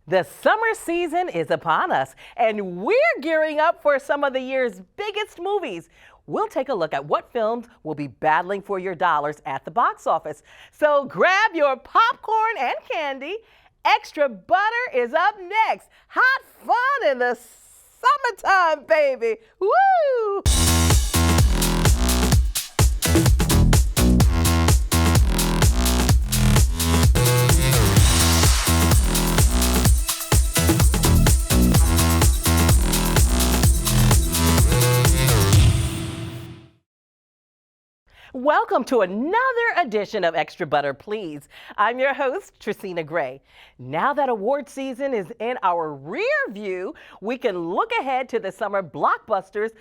The summer season is upon us, and we're gearing up for some of the year's biggest movies. We'll take a look at what films will be battling for your dollars at the box office. So grab your popcorn and candy. Extra Butter is up next. Hot fun in the summertime, baby. Woo! Welcome to another edition of Xtra Butter Please. I'm your host, Triecina Grey. Now that award season is in our rear view, we can look ahead to the summer blockbusters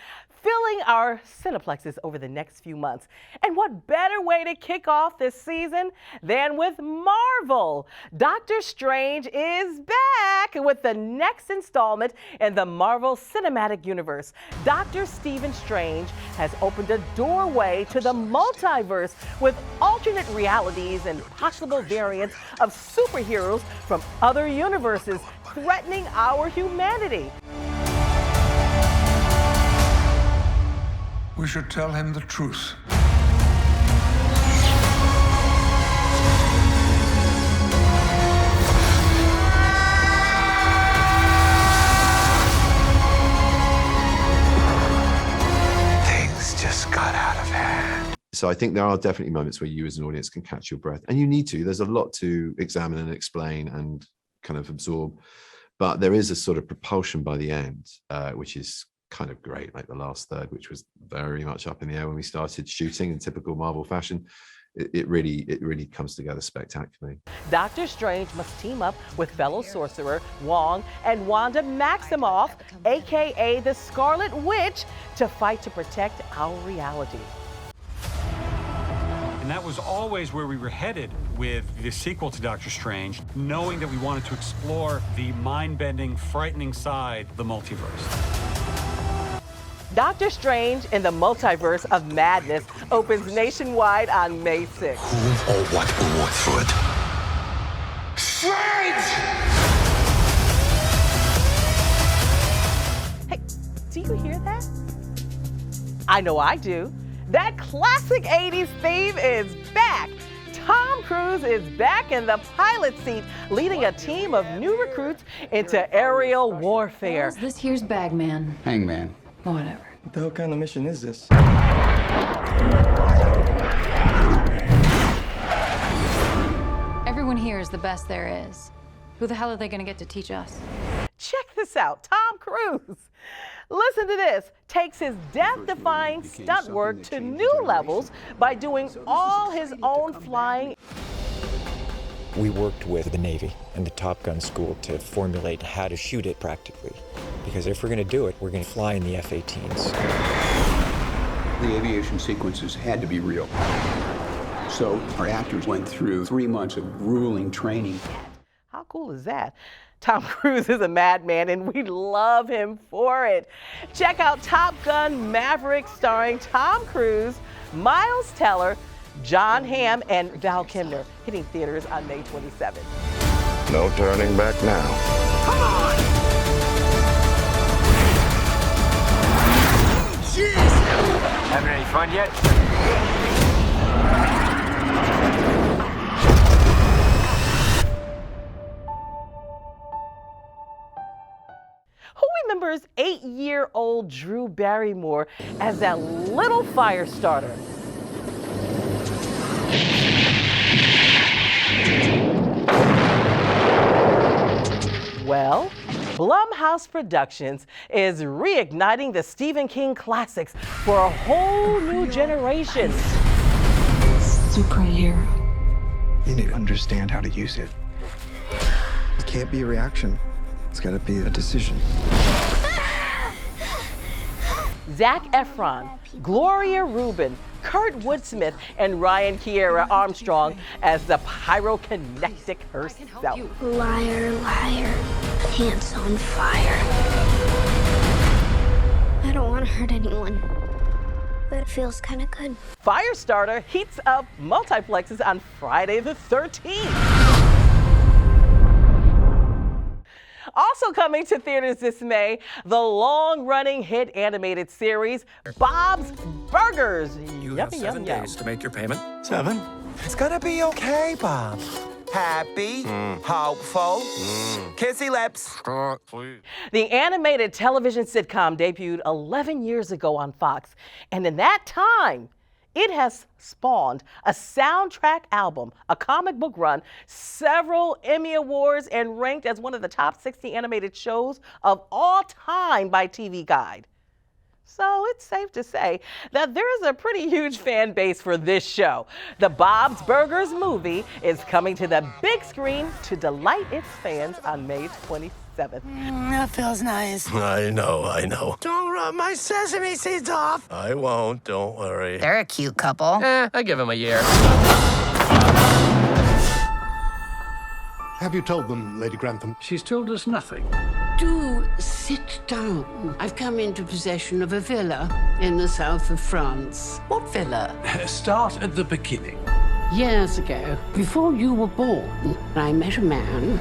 filling our cineplexes over the next few months. And what better way to kick off this season than with Marvel? Doctor Strange is back with the next installment in the Marvel Cinematic Universe. Dr. Stephen Strange has opened a doorway to the multiverse with alternate realities and possible variants of superheroes from other universes threatening our humanity. We should tell him the truth. Things just got out of hand. So I think there are definitely moments where you as an audience can catch your breath, and you need to. There's a lot to examine and explain and kind of absorb, but there is a sort of propulsion by the end, which is kind of great, like the last third, which was very much up in the air when we started shooting in typical Marvel fashion. It really comes together spectacularly. Doctor Strange must team up with fellow sorcerer Wong and Wanda Maximoff, aka the Scarlet Witch, to fight to protect our reality. And that was always where we were headed with the sequel to Doctor Strange, knowing that we wanted to explore the mind-bending, frightening side of the multiverse. Doctor Strange in the Multiverse of Madness opens nationwide on May 6th. Who or what will work for it? Strange! Hey, do you hear that? I know I do. That classic 80s theme is back. Tom Cruise is back in the pilot seat, leading a team of new recruits into aerial warfare. This here's Bagman. Hangman. Whatever. What the hell kind of mission is this? Everyone here is the best there is. Who the hell are they going to get to teach us? Check this out, Tom Cruise. Listen to this. Takes his death-defying stunt work to new levels by doing all his own flying. We worked with the Navy and the Top Gun school to formulate how to shoot it practically. Because if we're going to do it, we're going to fly in the F-18s. The aviation sequences had to be real. So our actors went through 3 months of grueling training. How cool is that? Tom Cruise is a madman, and we love him for it. Check out Top Gun Maverick, starring Tom Cruise, Miles Teller, John Hamm, and Val Kilmer, hitting theaters on May 27th. No turning back now. Come on! Jeez! Having any fun yet? Who remembers 8-year-old Drew Barrymore as that little fire starter? Well, Blumhouse Productions is reigniting the Stephen King classics for a whole new generation. Superhero. You need to understand how to use it. It can't be a reaction. It's got to be a decision. Zac Efron, Gloria Reuben, Kurt Woodsmith, and Ryan Kiera Armstrong as the pyrokinetic herself. Liar, liar, pants on fire. I don't want to hurt anyone, but it feels kind of good. Firestarter heats up multiplexes on Friday the 13th. Also coming to theaters this May, the long-running hit animated series, Bob's Burgers. You have 7 days to make your payment. 7? It's gonna be okay, Bob. Happy, hopeful, kissy lips. Please. The animated television sitcom debuted 11 years ago on Fox, and in that time, it has spawned a soundtrack album, a comic book run, several Emmy Awards, and ranked as one of the top 60 animated shows of all time by TV Guide. So it's safe to say that there is a pretty huge fan base for this show. The Bob's Burgers movie is coming to the big screen to delight its fans on May 27th. That feels nice. I know. Don't rub my sesame seeds off. I won't, don't worry. They're a cute couple. I give him a year. Have you told them, Lady Grantham? She's told us nothing. Do sit down. I've come into possession of a villa in the south of France. What villa? Start at the beginning. Years ago, before you were born, I met a man.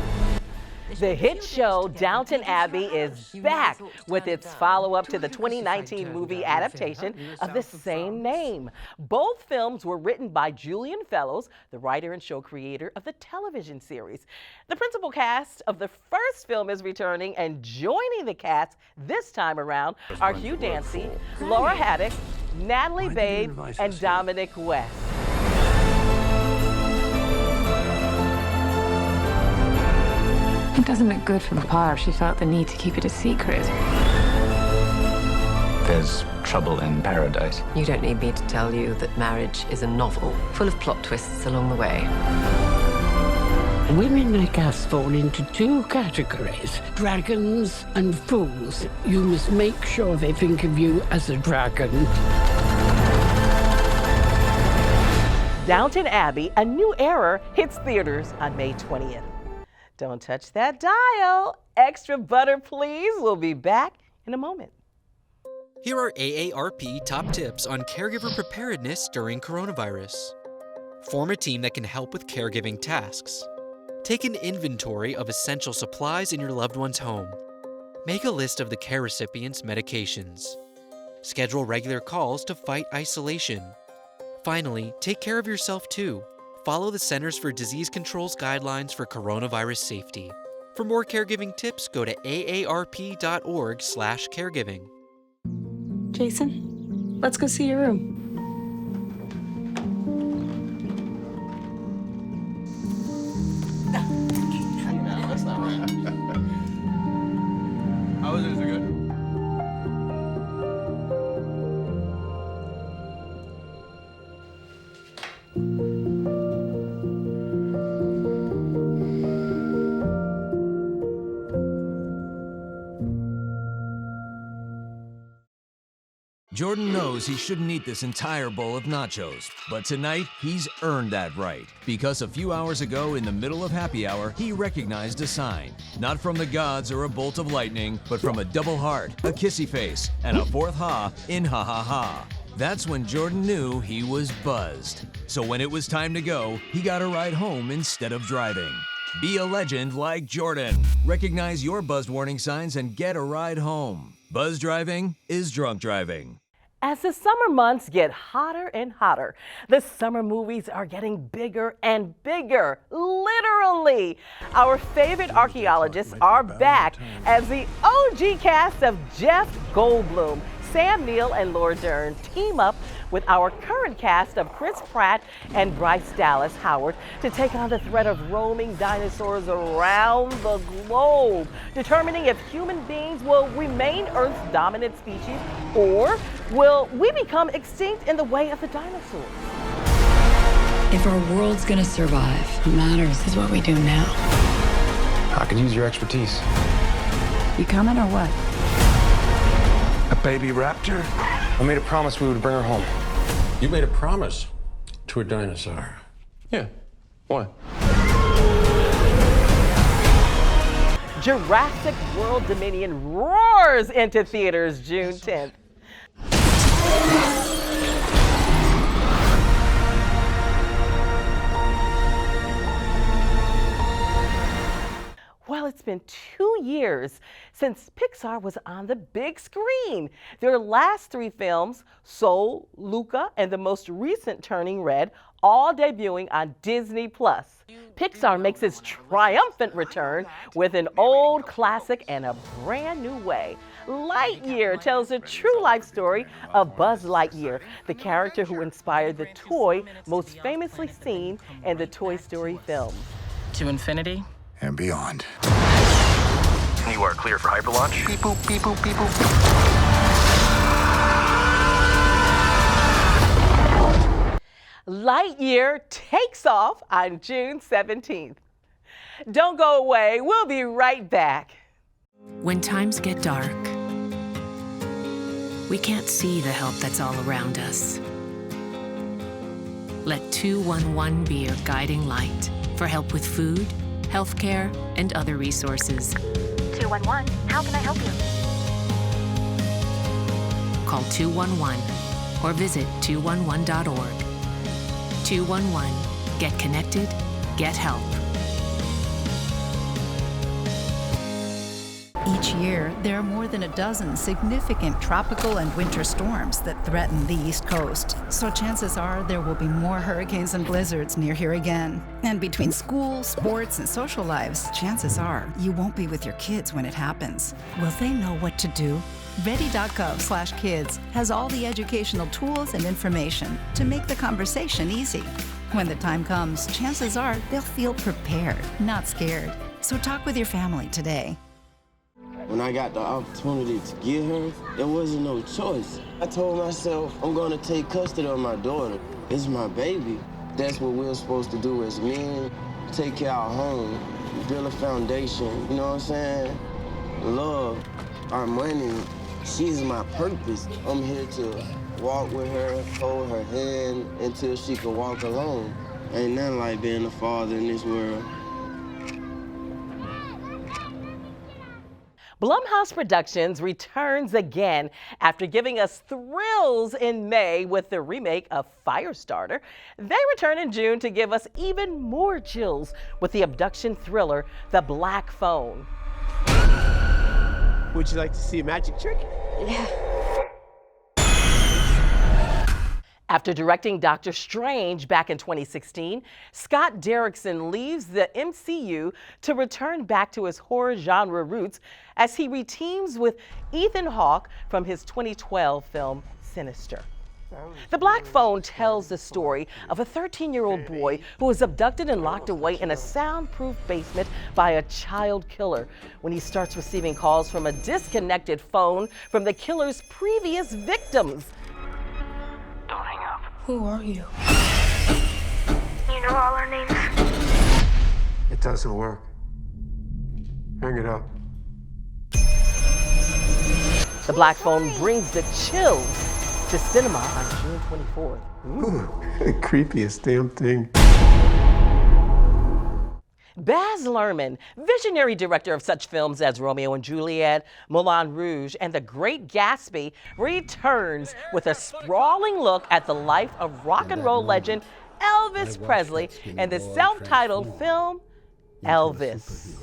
The hit show Downton Abbey is back with its follow-up to the 2019 movie adaptation of the same name. Both films were written by Julian Fellows, the writer and show creator of the television series. The principal cast of the first film is returning, and joining the cast this time around are Hugh Dancy, Laura Haddock, Natalie Babe, and Dominic West. It doesn't look good for Papa if she felt the need to keep it a secret. There's trouble in paradise. You don't need me to tell you that marriage is a novel, full of plot twists along the way. Women like us fall into two categories, dragons and fools. You must make sure they think of you as a dragon. Downton Abbey, A New Era, hits theaters on May 20th. Don't touch that dial. Extra butter, please. We'll be back in a moment. Here are AARP top tips on caregiver preparedness during coronavirus. Form a team that can help with caregiving tasks. Take an inventory of essential supplies in your loved one's home. Make a list of the care recipient's medications. Schedule regular calls to fight isolation. Finally, take care of yourself too. Follow the Centers for Disease Control's guidelines for coronavirus safety. For more caregiving tips, go to aarp.org/caregiving. Jason, let's go see your room. That's not right. How is it? Is it good? Jordan knows he shouldn't eat this entire bowl of nachos, but tonight he's earned that right. Because a few hours ago, in the middle of happy hour, he recognized a sign. Not from the gods or a bolt of lightning, but from a double heart, a kissy face, and a fourth ha in ha ha ha. That's when Jordan knew he was buzzed. So when it was time to go, he got a ride home instead of driving. Be a legend like Jordan. Recognize your buzzed warning signs and get a ride home. Buzz driving is drunk driving. As the summer months get hotter and hotter, the summer movies are getting bigger and bigger, literally. Our favorite archaeologists are back as the OG cast of Jeff Goldblum, Sam Neill, and Laura Dern team up with our current cast of Chris Pratt and Bryce Dallas Howard to take on the threat of roaming dinosaurs around the globe, determining if human beings will remain Earth's dominant species or will we become extinct in the way of the dinosaurs. If our world's gonna survive, what matters is what we do now. I could use your expertise. You coming or what? A baby raptor? I made a promise we would bring her home. You made a promise to a dinosaur. Yeah. Why? Jurassic World Dominion roars into theaters June 10th. Well, it's been 2 years since Pixar was on the big screen. Their last 3 films, Soul, Luca, and the most recent Turning Red, all debuting on Disney+. Pixar makes its triumphant return with an old classic and a brand new way. Lightyear tells a true life story of Buzz Lightyear, the character who inspired the toy most famously seen in the Toy Story films. To infinity and beyond. You are clear for hyperlaunch. Beep boop, beep boop, beep boop. Lightyear takes off on June 17th. Don't go away, we'll be right back. When times get dark, we can't see the help that's all around us. Let 211 be your guiding light for help with food, healthcare, and other resources. 211, how can I help you? Call 211 or visit 211.org. 211, get connected, get help. Each year, there are more than a dozen significant tropical and winter storms that threaten the East Coast. So chances are there will be more hurricanes and blizzards near here again. And between school, sports, and social lives, chances are you won't be with your kids when it happens. Will they know what to do? Ready.gov/kids has all the educational tools and information to make the conversation easy. When the time comes, chances are they'll feel prepared, not scared. So talk with your family today. When I got the opportunity to get her, there wasn't no choice. I told myself, I'm gonna take custody of my daughter. It's my baby. That's what we're supposed to do as men. Take care of our home, build a foundation, you know what I'm saying? Love, our money, she's my purpose. I'm here to walk with her, hold her hand until she can walk alone. Ain't nothing like being a father in this world. Blumhouse Productions returns again after giving us thrills in May with the remake of Firestarter. They return in June to give us even more chills with the abduction thriller, The Black Phone. Would you like to see a magic trick? Yeah. After directing Doctor Strange back in 2016, Scott Derrickson leaves the MCU to return back to his horror genre roots as he reteams with Ethan Hawke from his 2012 film Sinister. The Black Phone tells the story of a 13-year-old boy who was abducted and locked away in a soundproof basement by a child killer when he starts receiving calls from a disconnected phone from the killer's previous victims. Don't hang up. Who are you? You know all our names? It doesn't work. Hang it up. The Black Phone brings the chills to cinema on June 24th. Ooh, the creepiest damn thing. Baz Luhrmann, visionary director of such films as Romeo and Juliet, Moulin Rouge, and The Great Gatsby, returns with a sprawling look at the life of rock and roll legend Elvis Presley and the self-titled film, Elvis.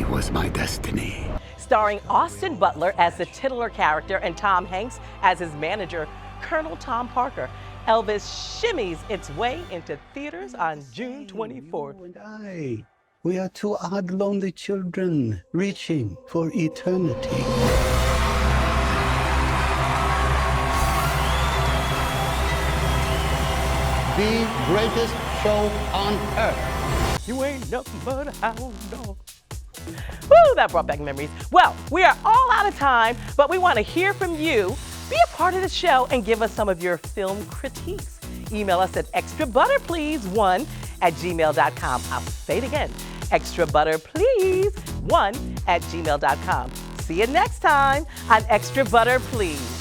Was my destiny. Starring Austin Butler as the titular character and Tom Hanks as his manager, Colonel Tom Parker, Elvis shimmies its way into theaters on June 24th. You and I, we are two odd, lonely children reaching for eternity. The greatest show on earth. You ain't nothing but a hound dog. Woo, that brought back memories. Well, we are all out of time, but we want to hear from you. Be a part of the show and give us some of your film critiques. Email us at extrabutterplease1@gmail.com. I'll say it again, extrabutterplease1@gmail.com. See you next time on Extra Butter Please.